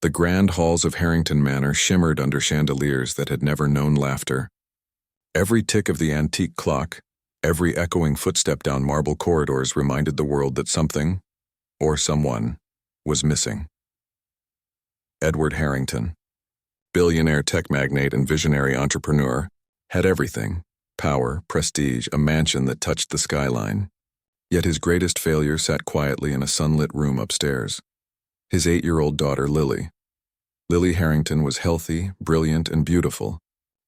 The grand halls of Harrington Manor shimmered under chandeliers that had never known laughter. Every tick of the antique clock, every echoing footstep down marble corridors reminded the world that something, or someone, was missing. Edward Harrington, billionaire tech magnate and visionary entrepreneur, had everything: power, prestige, a mansion that touched the skyline. Yet his greatest failure sat quietly in a sunlit room upstairs. His 8-year-old daughter, Lily. Lily Harrington was healthy, brilliant, and beautiful,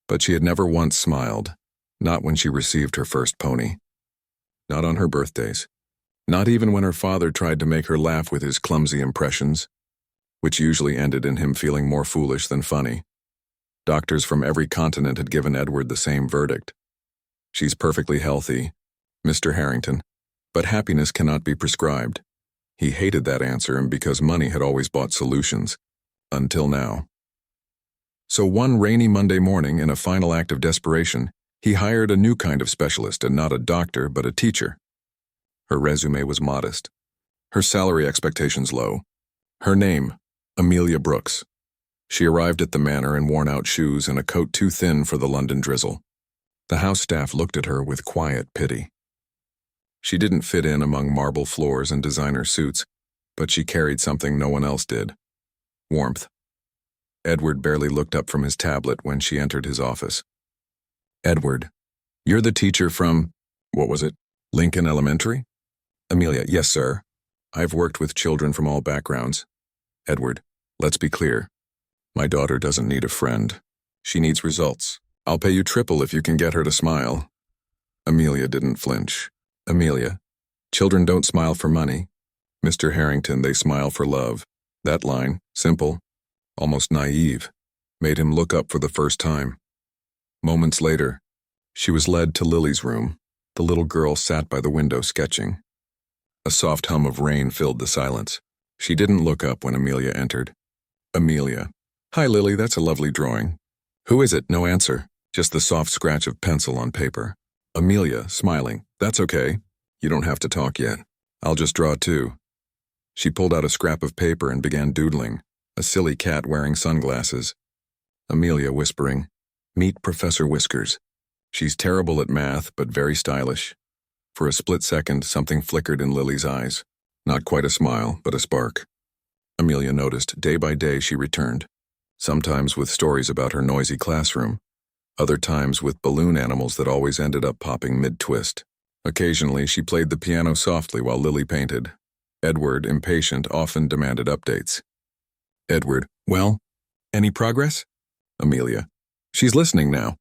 but she had never once smiled, not when she received her first pony. Not on her birthdays. Not even when her father tried to make her laugh with his clumsy impressions, which usually ended in him feeling more foolish than funny. Doctors from every continent had given Edward the same verdict. She's perfectly healthy, Mr. Harrington, but happiness cannot be prescribed. He hated that answer, and because money had always bought solutions. Until now. So one rainy Monday morning, in a final act of desperation, he hired a new kind of specialist, and not a doctor, but a teacher. Her resume was modest. Her salary expectations low. Her name, Amelia Brooks. She arrived at the manor in worn-out shoes and a coat too thin for the London drizzle. The house staff looked at her with quiet pity. She didn't fit in among marble floors and designer suits, but she carried something no one else did: warmth. Edward barely looked up from his tablet when she entered his office. "Edward, you're the teacher from, what was it, Lincoln Elementary?" "Amelia, yes, sir. I've worked with children from all backgrounds." "Edward, let's be clear. My daughter doesn't need a friend. She needs results. I'll pay you triple if you can get her to smile." Amelia didn't flinch. "Amelia, children don't smile for money. Mr. Harrington, they smile for love." That line, simple, almost naive, made him look up for the first time. Moments later, she was led to Lily's room. The little girl sat by the window sketching. A soft hum of rain filled the silence. She didn't look up when Amelia entered. "Amelia. Hi, Lily, that's a lovely drawing." "Who is it?" No answer, just the soft scratch of pencil on paper. Amelia, smiling. "That's okay. You don't have to talk yet. I'll just draw too." She pulled out a scrap of paper and began doodling, a silly cat wearing sunglasses. Amelia whispering, "Meet Professor Whiskers. She's terrible at math, but very stylish." For a split second, something flickered in Lily's eyes. Not quite a smile, but a spark. Amelia noticed day by day she returned, sometimes with stories about her noisy classroom, other times with balloon animals that always ended up popping mid-twist. Occasionally, she played the piano softly while Lily painted. Edward, impatient, often demanded updates. Edward, "Well, any progress?" Amelia, "She's listening now."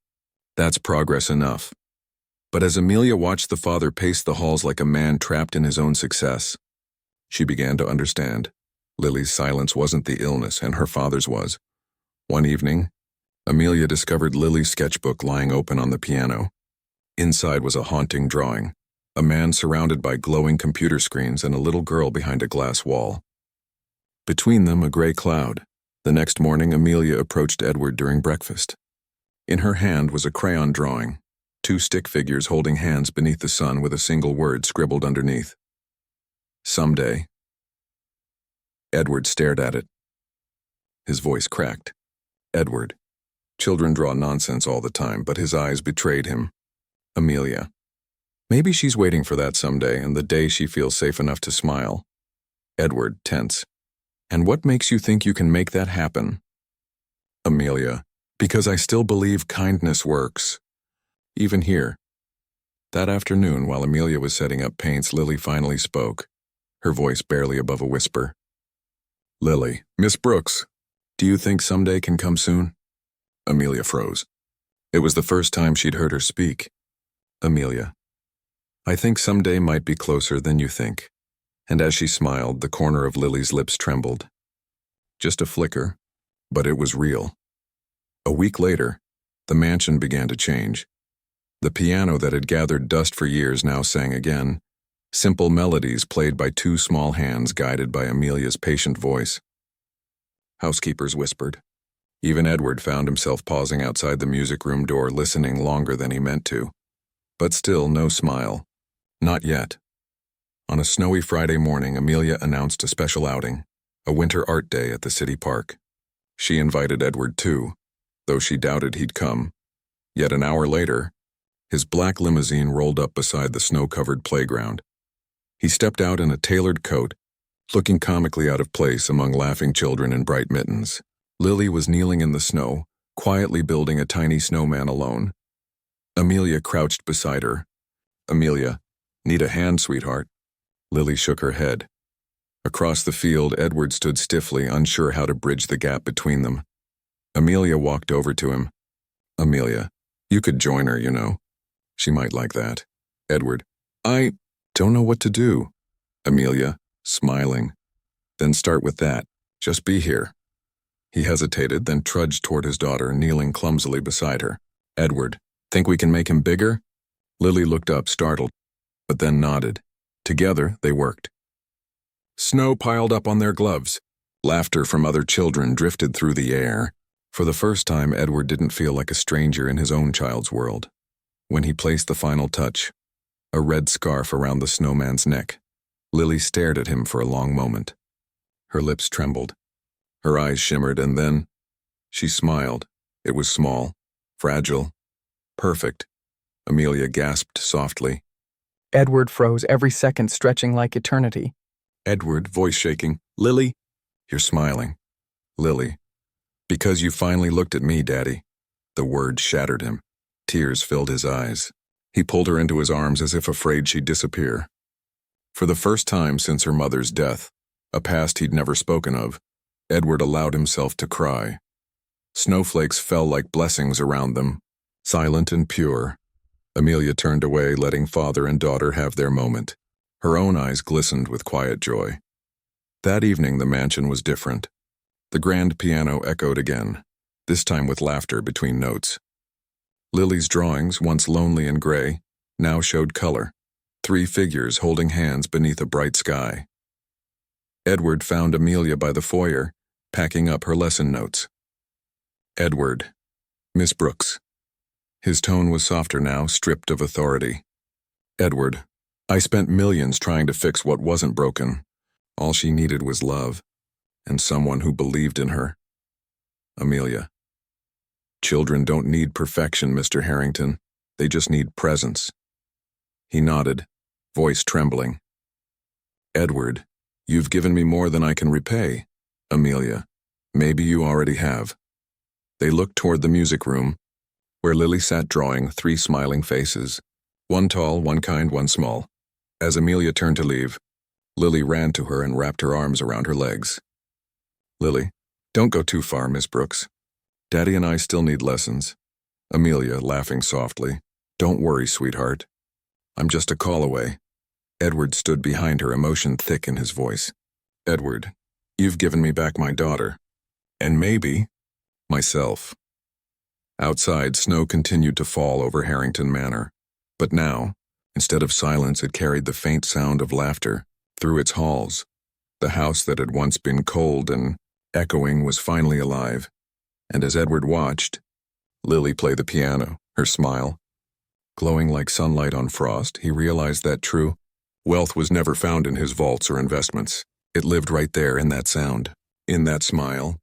That's progress enough. But as Amelia watched the father pace the halls like a man trapped in his own success, she began to understand. Lily's silence wasn't the illness, and her father's was. One evening, Amelia discovered Lily's sketchbook lying open on the piano. Inside was a haunting drawing: a man surrounded by glowing computer screens and a little girl behind a glass wall. Between them, a gray cloud. The next morning, Amelia approached Edward during breakfast. In her hand was a crayon drawing, 2 stick figures holding hands beneath the sun with a single word scribbled underneath: "Someday." Edward stared at it. His voice cracked. "Edward. Children draw nonsense all the time," but his eyes betrayed him. Amelia. Maybe she's waiting for that someday, and the day she feels safe enough to smile. Edward, tense. "And what makes you think you can make that happen?" Amelia. "Because I still believe kindness works. Even here." That afternoon, while Amelia was setting up paints, Lily finally spoke, her voice barely above a whisper. "Lily, Miss Brooks, do you think someday can come soon?" Amelia froze. It was the first time she'd heard her speak. Amelia. "I think someday might be closer than you think." And as she smiled, the corner of Lily's lips trembled. Just a flicker, but it was real. A week later, the mansion began to change. The piano that had gathered dust for years now sang again, simple melodies played by 2 small hands guided by Amelia's patient voice. Housekeepers whispered. Even Edward found himself pausing outside the music room door, listening longer than he meant to. But still no smile. Not yet. On a snowy Friday morning, Amelia announced a special outing, a winter art day at the city park. She invited Edward too, though she doubted he'd come. Yet an hour later, his black limousine rolled up beside the snow-covered playground. He stepped out in a tailored coat, looking comically out of place among laughing children in bright mittens. Lily was kneeling in the snow, quietly building a tiny snowman alone. Amelia crouched beside her. "Amelia, need a hand, sweetheart?" Lily shook her head. Across the field, Edward stood stiffly, unsure how to bridge the gap between them. Amelia walked over to him. "Amelia, you could join her, you know. She might like that." Edward, "I don't know what to do." Amelia, smiling. "Then start with that. Just be here." He hesitated, then trudged toward his daughter, kneeling clumsily beside her. Edward, "Think we can make him bigger?" Lily looked up, startled, but then nodded. Together, they worked. Snow piled up on their gloves. Laughter from other children drifted through the air. For the first time, Edward didn't feel like a stranger in his own child's world. When he placed the final touch, a red scarf around the snowman's neck, Lily stared at him for a long moment. Her lips trembled. Her eyes shimmered, and then she smiled. It was small, fragile, perfect. Amelia gasped softly. Edward froze, every second stretching like eternity. Edward, voice shaking, "Lily, you're smiling." Lily, "Because you finally looked at me, Daddy." The word shattered him. Tears filled his eyes. He pulled her into his arms as if afraid she'd disappear. For the first time since her mother's death, a past he'd never spoken of, Edward allowed himself to cry. Snowflakes fell like blessings around them, silent and pure. Amelia turned away, letting father and daughter have their moment. Her own eyes glistened with quiet joy. That evening the mansion was different. The grand piano echoed again, this time with laughter between notes. Lily's drawings, once lonely and gray, now showed color. 3 figures holding hands beneath a bright sky. Edward found Amelia by the foyer, packing up her lesson notes. "Edward, Miss Brooks." His tone was softer now, stripped of authority. "Edward, I spent millions trying to fix what wasn't broken. All she needed was love, and someone who believed in her." Amelia, "Children don't need perfection, Mr. Harrington. They just need presence." He nodded, voice trembling. "Edward, you've given me more than I can repay." Amelia, "Maybe you already have." They looked toward the music room, where Lily sat drawing 3 smiling faces, one tall, one kind, one small. As Amelia turned to leave, Lily ran to her and wrapped her arms around her legs. "Lily, don't go too far, Miss Brooks. Daddy and I still need lessons." Amelia, laughing softly, "Don't worry, sweetheart. I'm just a call away." Edward stood behind her, emotion thick in his voice. "Edward, you've given me back my daughter. And maybe myself." Outside, snow continued to fall over Harrington Manor. But now, instead of silence, it carried the faint sound of laughter through its halls. The house that had once been cold and echoing was finally alive. And as Edward watched, Lily play the piano, her smile glowing like sunlight on frost, he realized that true wealth was never found in his vaults or investments. It lived right there in that sound, in that smile,